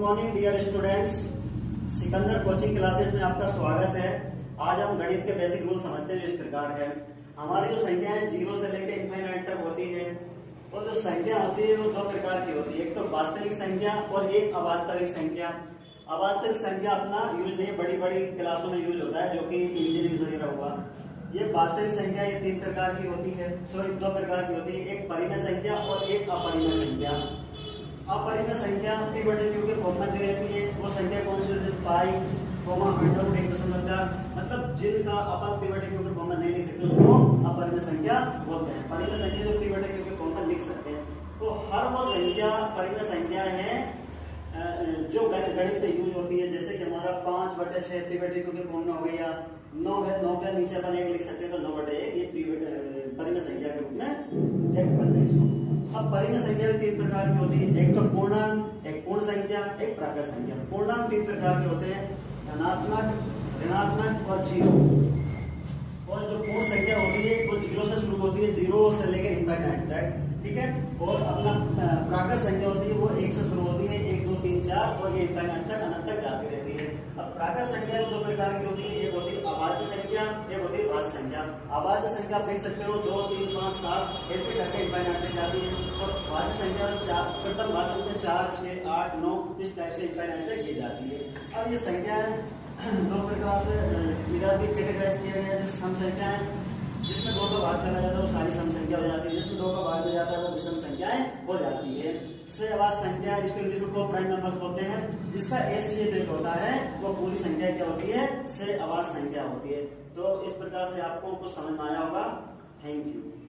Morning dear students, Sikandar coaching classes में आपका स्वागत है। आज हम गणित के बेसिक रूल समझते हैं। इस प्रकार है, हमारी जो संख्या है जीरो से लेकर इनफाइनाइट तक होती है। और जो संख्या होती है वो दो प्रकार की होती है, एक तो वास्तविक संख्या और एक अवास्तविक संख्या। अवास्तविक संख्या अपना यूज नहीं, बड़ी बड़ी क्लासों में यूज होता है, जो कि इंजीनियरिंग वगैरह हुआ। ये वास्तविक संख्या ये तीन प्रकार की होती है, सॉरी दो प्रकार की होती है, एक परिमेय संख्या और एक अपरिमेय संख्या। अपरिमेय संख्या पी बटे क्यू के फॉर्म में दी रहती है। वो संख्या कौन सी होती है? पाई, अंडर 1.4, मतलब जिनका अपन पी बटे क्यू के फॉर्म में नहीं लिख सकते उसको अपरिमेय संख्या बोलते हैं। परिमेय संख्या जो पी बटे क्यू के फॉर्म में लिख सकते हैं। तो हर वो संख्या परिमेय संख्या है जो गणित में यूज होती है। जैसे कि हमारा 5/6 पी बटे क्यू के फॉर्म में हो गया, 9 है, 9 के नीचे अपन 1 लिख सकते हैं, तो 9/1 ये परिमेय संख्या के रूप में व्यक्त करते हैं। अब परिमेय संख्या भी तीन प्रकार की होती है, एक तो पूर्णांक, एक पूर्ण संख्या, एक प्राकृत संख्या। पूर्णांक तीन प्रकार के होते हैं, धनात्मक, ऋणात्मक और जीरो। और जो पूर्ण संख्या होती है वो जीरो से शुरू होती है, जीरो से लेकर इनफाइनाइट तक, ठीक है। और अपना प्राकृत संख्या होती है वो 1 से शुरू होती है, 1 2 3 4 और ये इनफाइनाइट तक अनंत तक जाती रहती है। अब प्राकृत संख्या दो प्रकार की होती है, एक होती है अभाज्य संख्या, एक होती है भाज्य संख्या। अभाज्य संख्या आप देख सकते हो 2 3 5 7 ऐसे करके इनफाइनाइट तक जाती है। और भाज्य संख्या प्रथम भाज्य संख्या 4 6 8 9 इस टाइप से इनफाइनाइट तक की जाती है। अब ये संख्या दो प्रकार से इधर भी कैटेगराइज किया गया है। जैसे सम संख्या है, जिसमें 2 का भाग चला जाता है वो सारी सम संख्या हो जाती है, जिसमें 2 का भाग में जाता है वो विषम संख्याएं हो जाती है। सहअवाच्य संख्या, इसको इंग्लिश में को प्राइम नंबर्स बोलते हैं, जिसका एस शेप होता है वो पूरी संख्या क्या होती है? सहअवाच्य संख्या होती है। तो इस प्रकार से आपको कुछ समझ में आया होगा। Thank you.